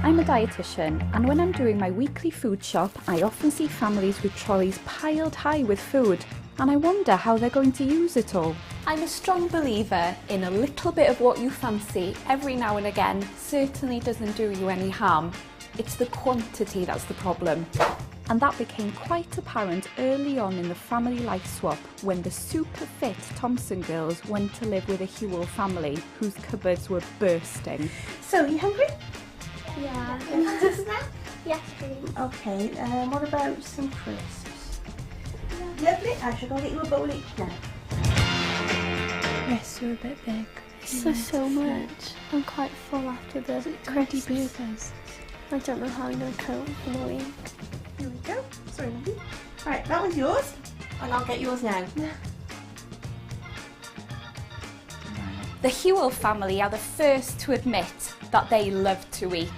I'm a dietitian, and when I'm doing my weekly food shop, I often see families with trolleys piled high with food, and I wonder how they're going to use it all. I'm a strong believer in a little bit of what you fancy every now and again certainly doesn't do you any harm. It's the quantity that's the problem. And that became quite apparent early on in the family life swap when the super fit Thompson girls went to live with a Hewell family whose cupboards were bursting. So, are you hungry? Yeah. Yes, please. Okay, what about some crisps? Yeah. Lovely, I shall go get you a bowl each now. Yes, you're a bit big. It's so much. I'm quite full after the crisps. Burgers. I don't know how I'm going to cope for the week. Here we go. Sorry, lovely. Right, that one's yours, and I'll get yours now. The Hewell family are the first to admit that they love to eat.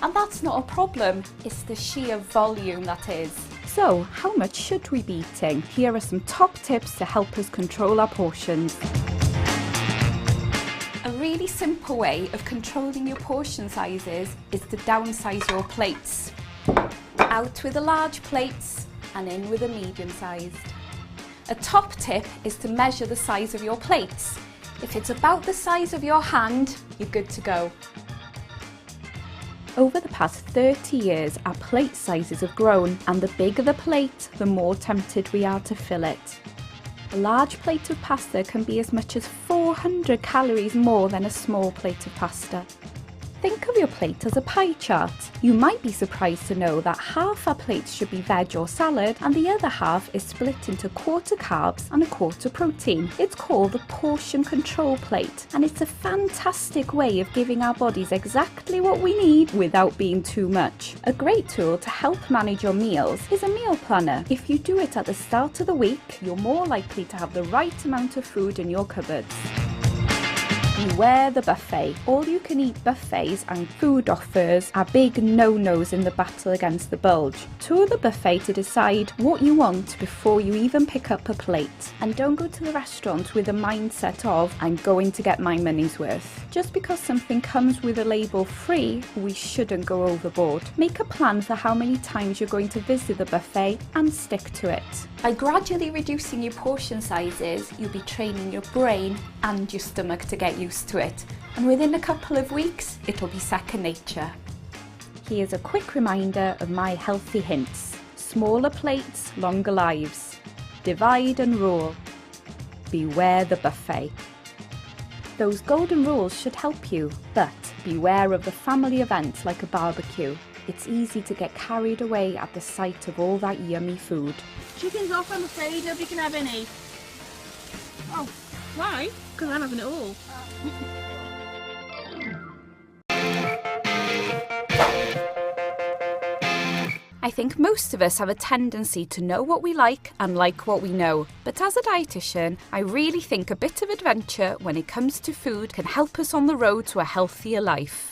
And that's not a problem, it's the sheer volume that is. So, how much should we be eating? Here are some top tips to help us control our portions. A really simple way of controlling your portion sizes is to downsize your plates. Out with the large plates and in with the medium sized. A top tip is to measure the size of your plates. If it's about the size of your hand, you're good to go. Over the past 30 years, our plate sizes have grown, and the bigger the plate, the more tempted we are to fill it. A large plate of pasta can be as much as 400 calories more than a small plate of pasta. Think of your plate as a pie chart. You might be surprised to know that half our plates should be veg or salad, and the other half is split into quarter carbs and a quarter protein. It's called the portion control plate, and it's a fantastic way of giving our bodies exactly what we need without being too much. A great tool to help manage your meals is a meal planner. If you do it at the start of the week, you're more likely to have the right amount of food in your cupboards. Beware the buffet. All-you-can-eat buffets and food offers are big no-nos in the battle against the bulge. Tour the buffet to decide what you want before you even pick up a plate. And don't go to the restaurant with a mindset of, I'm going to get my money's worth. Just because something comes with a label free, we shouldn't go overboard. Make a plan for how many times you're going to visit the buffet and stick to it. By gradually reducing your portion sizes, you'll be training your brain and your stomach to get used to it. And within a couple of weeks, it'll be second nature. Here's a quick reminder of my healthy hints. Smaller plates, longer lives. Divide and rule. Beware the buffet. Those golden rules should help you, but beware of the family event like a barbecue. It's easy to get carried away at the sight of all that yummy food. Chicken's off, I'm afraid. Nobody can have any. Oh, why? Because I'm having it all. I think most of us have a tendency to know what we like and like what we know. But as a dietitian, I really think a bit of adventure when it comes to food can help us on the road to a healthier life.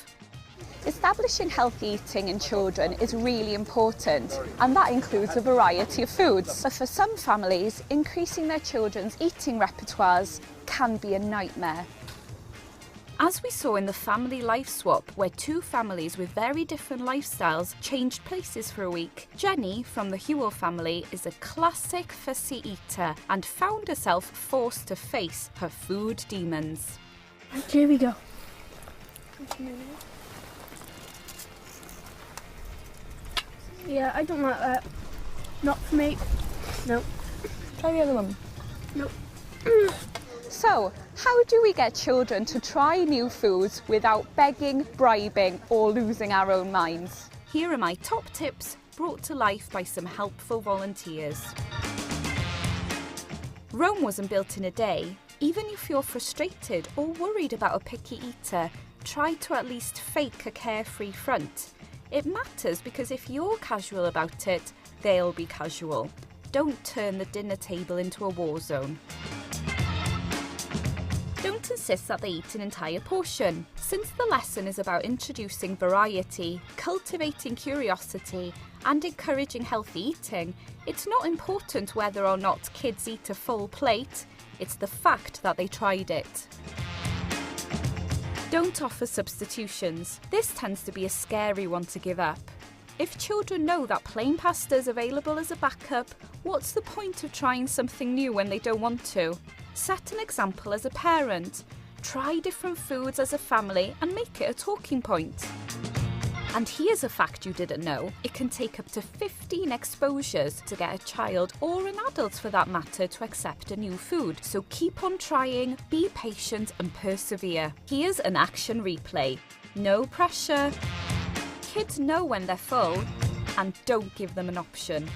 Establishing healthy eating in children is really important, and that includes a variety of foods. But for some families, increasing their children's eating repertoires can be a nightmare. As we saw in the family life swap, where two families with very different lifestyles changed places for a week, Jenny from the Hewell family is a classic fussy eater and found herself forced to face her food demons. Here we go. Yeah, I don't like that. Not for me. Nope. Try the other one. Nope. So, how do we get children to try new foods without begging, bribing, or losing our own minds? Here are my top tips brought to life by some helpful volunteers. Rome wasn't built in a day. Even if you're frustrated or worried about a picky eater, try to at least fake a carefree front. It matters because if you're casual about it, they'll be casual. Don't turn the dinner table into a war zone. Don't insist that they eat an entire portion. Since the lesson is about introducing variety, cultivating curiosity, and encouraging healthy eating, it's not important whether or not kids eat a full plate, it's the fact that they tried it. Don't offer substitutions. This tends to be a scary one to give up. If children know that plain pasta is available as a backup, what's the point of trying something new when they don't want to? Set an example as a parent. Try different foods as a family and make it a talking point. And here's a fact you didn't know. It can take up to 15 exposures to get a child, or an adult for that matter, to accept a new food. So keep on trying, be patient and persevere. Here's an action replay. No pressure. Kids know when they're full, and don't give them an option.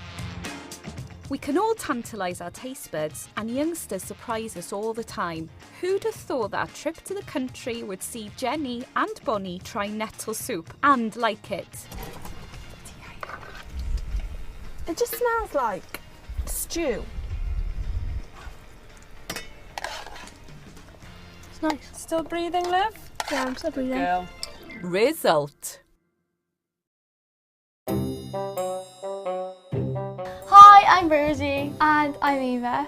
We can all tantalise our taste buds, and youngsters surprise us all the time. Who'd have thought that a trip to the country would see Jenny and Bonnie try nettle soup and like it? It just smells like stew. It's nice. Still breathing, Liv? Yeah, I'm still breathing. Girl. Result. Hi, I'm Rosie. And I'm Eva,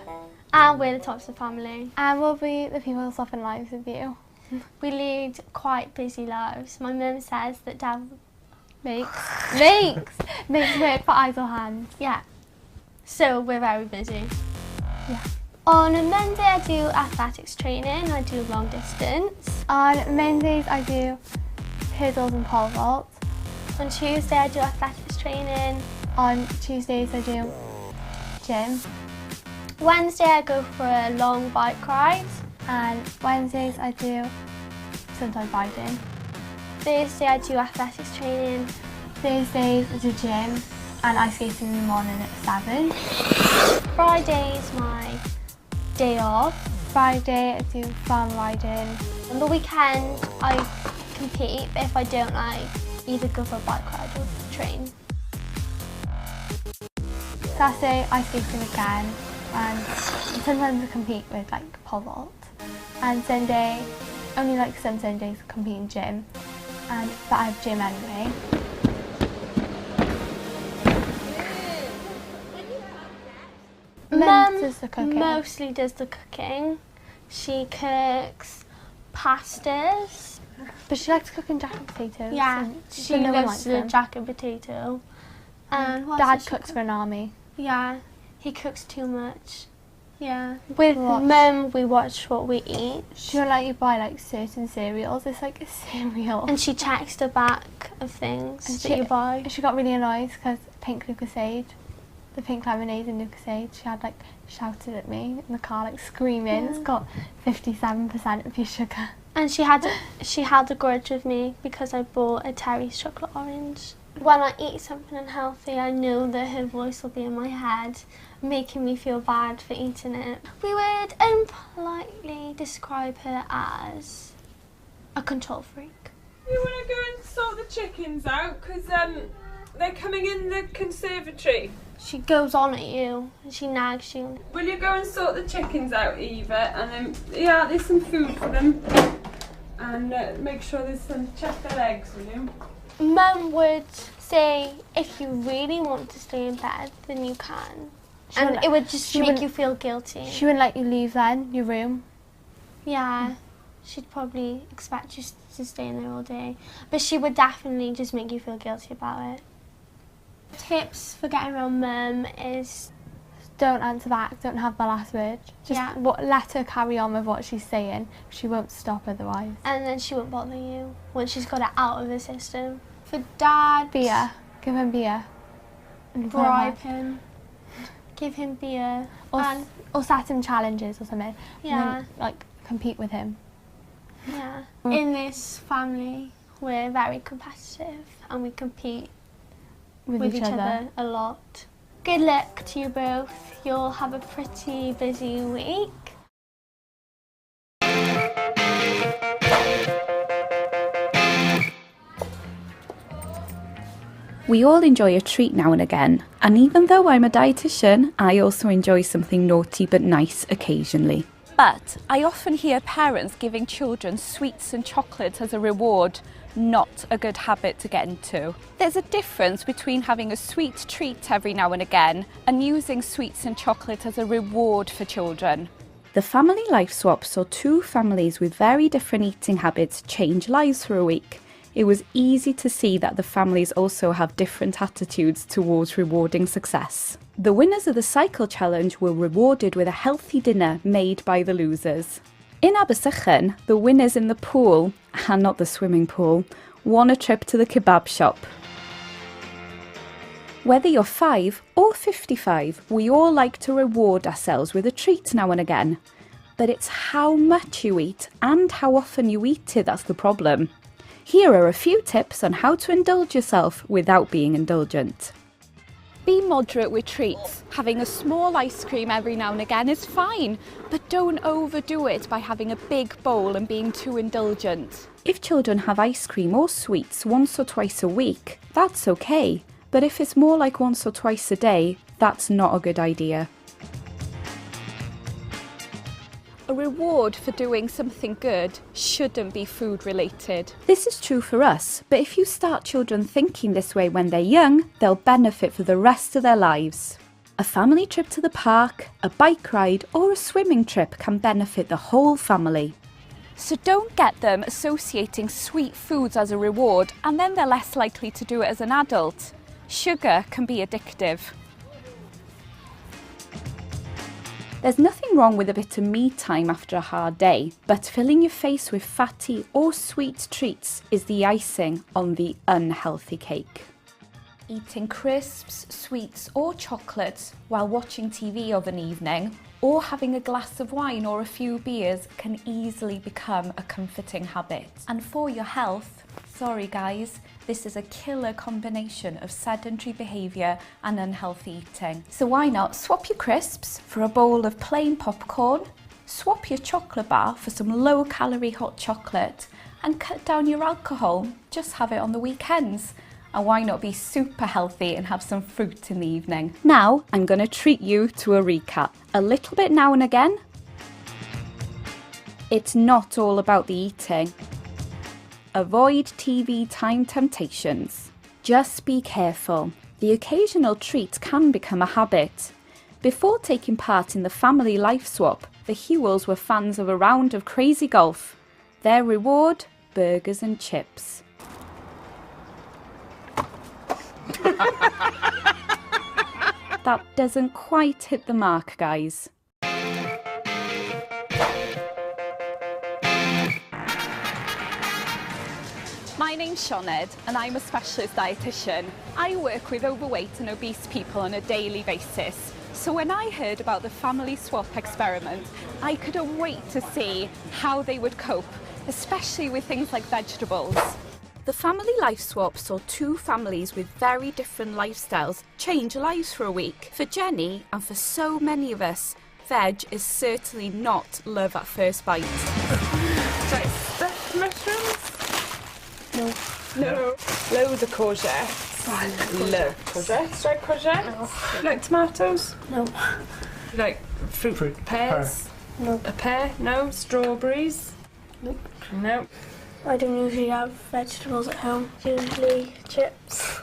And we're the Thompson family. and we'll be the people swapping lives with you. We lead quite busy lives. My mum says that Dad Makes work for idle hands. yeah. So we're very busy. Yeah. On a Monday I do athletics training, I do long distance. On Mondays I do hurdles and pole vault. On Tuesday I do athletics training. On Tuesdays I do gym. Wednesday I go for a long bike ride. And Wednesdays I do sometimes riding. Thursday I do athletics training. Thursdays I do gym and ice skating in the morning at 7. Friday is my day off. Friday I do farm riding. On the weekend I compete, but if I don't, I either go for a bike ride or train. Saturday ice skating again, and sometimes I compete with like pole vault. And Sunday, only like some Sundays I compete in gym, but I have gym anyway. Mum does the cooking. mostly does the cooking. She cooks pastas. But she likes cooking jacket potatoes. Yeah, and she but no one loves likes the them. jack and potato. And what else Dad does she cooks cook? for an army. Yeah, he cooks too much. Yeah. With Mum, we watch what we eat. She won't let you buy like certain cereals. It's like a cereal. And she checks the back of things And that you buy. She got really annoyed because pink Lucasade, the pink lemonade in Lucasade, she had like shouted at me in the car like screaming, Yeah. It's got 57% of your sugar. And she held a grudge with me because I bought a Terry's chocolate orange. When I eat something unhealthy, I know that her voice will be in my head, making me feel bad for eating it. We would impolitely describe her as a control freak. You want to go and sort the chickens out? Because they're coming in the conservatory. She goes on at you and she nags you. Will you go and sort the chickens out, Eva? And then, yeah, there's some food for them. And make sure there's some, check their eggs, will you? Mum would say, if you really want to stay in bed, then you can. She And wouldn't- it would just she make wouldn't- you feel guilty. She wouldn't let you leave then, your room. Yeah, she'd probably expect you to stay in there all day. But she would definitely just make you feel guilty about it. Tips for getting around Mum is, Don't answer back, don't have the last word. Just Yeah. let her carry on with what she's saying. She won't stop otherwise. and then she won't bother you once she's got it out of the system. For Dad, Beer. Give him beer. And put him bribe off. him, give him beer, Or, and or set him challenges or something. yeah. And then, like, compete with him. Yeah. In this family, we're very competitive and we compete With each other. a lot. Good luck to you both. You'll have a pretty busy week. We all enjoy a treat now and again, and even though I'm a dietitian, I also enjoy something naughty but nice occasionally. But I often hear parents giving children sweets and chocolates as a reward. Not a good habit to get into. There's a difference between having a sweet treat every now and again and using sweets and chocolate as a reward for children. The family life swap saw two families with very different eating habits change lives for a week. It was easy to see that the families also have different attitudes towards rewarding success. The winners of the cycle challenge were rewarded with a healthy dinner made by the losers. In Abersychan, the winners in the pool, and not the swimming pool, won a trip to the kebab shop. Whether you're 5 or 55, we all like to reward ourselves with a treat now and again. But it's how much you eat and how often you eat it that's the problem. Here are a few tips on how to indulge yourself without being indulgent. Be moderate with treats. Having a small ice cream every now and again is fine, but don't overdo it by having a big bowl and being too indulgent. If children have ice cream or sweets once or twice a week, that's okay. But if it's more like once or twice a day, that's not a good idea. A reward for doing something good shouldn't be food related. This is true for us, but if you start children thinking this way when they're young, they'll benefit for the rest of their lives. A family trip to the park, a bike ride, or a swimming trip can benefit the whole family. So don't get them associating sweet foods as a reward and then they're less likely to do it as an adult. Sugar can be addictive. There's nothing wrong with a bit of me time after a hard day, but filling your face with fatty or sweet treats is the icing on the unhealthy cake. Eating crisps, sweets or chocolates while watching TV of an evening or having a glass of wine or a few beers can easily become a comforting habit. And for your health, sorry guys, this is a killer combination of sedentary behaviour and unhealthy eating. So why not swap your crisps for a bowl of plain popcorn, swap your chocolate bar for some low-calorie hot chocolate and cut down your alcohol, just have it on the weekends. And why not be super healthy and have some fruit in the evening? Now I'm going to treat you to a recap. A little bit now and again. It's not all about the eating. Avoid TV time temptations. Just be careful. The occasional treat can become a habit. Before taking part in the family life swap, the Hewells were fans of a round of crazy golf. Their reward? Burgers and chips. That doesn't quite hit the mark, guys. My name's Sioned and I'm a specialist dietitian. I work with overweight and obese people on a daily basis. So when I heard about the family swap experiment, I couldn't wait to see how they would cope, especially with things like vegetables. The family life swap saw two families with very different lifestyles change lives for a week. For Jenny, and for so many of us, veg is certainly not love at first bite. Like stuffed mushrooms? No. Loads of courgettes. I love courgettes. Like courgettes? No. Like tomatoes? No. Like fruit. Pears? No. A pear? No. Strawberries? Nope. No. I don't usually have vegetables at home. Usually chips.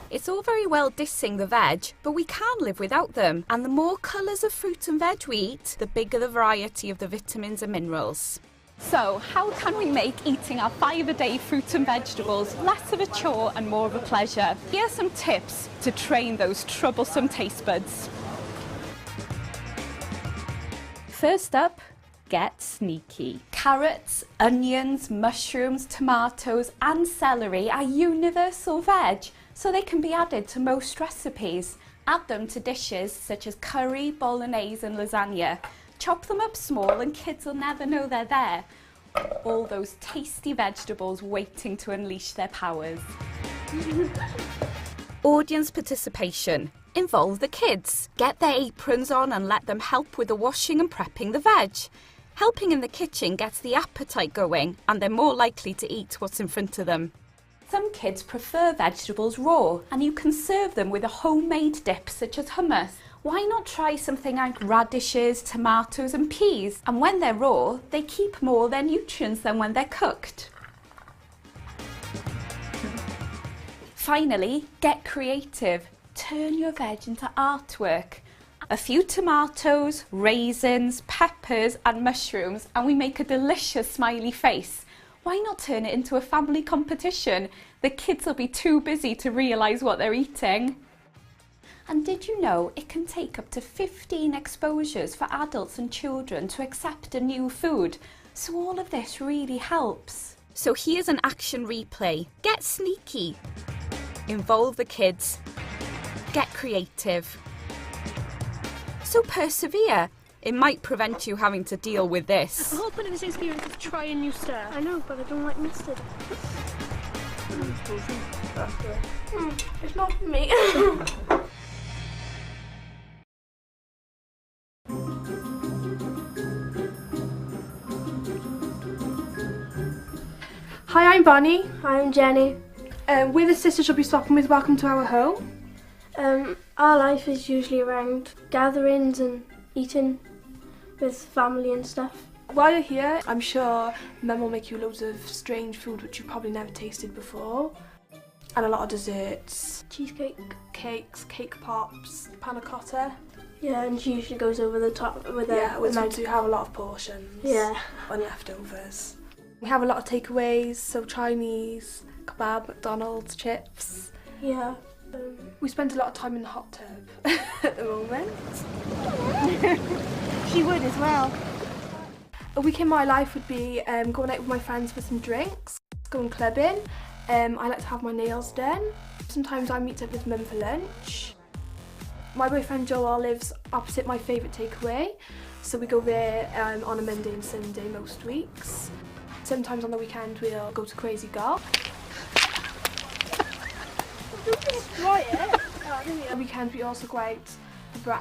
It's all very well dissing the veg, but we can live without them. And the more colours of fruit and veg we eat, the bigger the variety of the vitamins and minerals. So, how can we make eating our 5-a-day fruit and vegetables less of a chore and more of a pleasure? Here are some tips to train those troublesome taste buds. First up, get sneaky. Carrots, onions, mushrooms, tomatoes and celery are universal veg, so they can be added to most recipes. Add them to dishes such as curry, bolognese and lasagna. Chop them up small and kids will never know they're there. All those tasty vegetables waiting to unleash their powers. Audience participation. Involve the kids. Get their aprons on and let them help with the washing and prepping the veg. Helping in the kitchen gets the appetite going and they're more likely to eat what's in front of them. Some kids prefer vegetables raw and you can serve them with a homemade dip such as hummus. Why not try something like radishes, tomatoes and peas? And when they're raw, they keep more of their nutrients than when they're cooked. Finally, get creative. Turn your veg into artwork. A few tomatoes, raisins, peppers and mushrooms, and we make a delicious smiley face. Why not turn it into a family competition? The kids will be too busy to realise what they're eating. And did you know it can take up to 15 exposures for adults and children to accept a new food? So all of this really helps. So here's an action replay. Get sneaky. Involve the kids. Get creative. So persevere. It might prevent you having to deal with this. The whole point of this experience is try a new stir. I know, but I don't like mustard. It's not for me. Hi, I'm Bonnie. Hi, I'm Jenny. We're the sisters you'll be swapping with. Welcome to our home. Our life is usually around gatherings and eating with family and stuff. While you're here, I'm sure Mum will make you loads of strange food which you've probably never tasted before. And a lot of desserts. Cheesecake. Cakes, cake pops, panna cotta. Yeah, and she usually goes over the top with Which means you have a lot of portions. Yeah. And leftovers. We have a lot of takeaways, so Chinese, kebab, McDonald's, chips. Yeah. We spend a lot of time in the hot tub at the moment. She would as well. A week in my life would be going out with my friends for some drinks, going clubbing. I like to have my nails done. Sometimes I meet up with Mum for lunch. My boyfriend Joel lives opposite my favourite takeaway, so we go there on a Monday and Sunday most weeks. Sometimes on the weekend we'll go to Crazy Girl. Try it. On the weekend we also go out for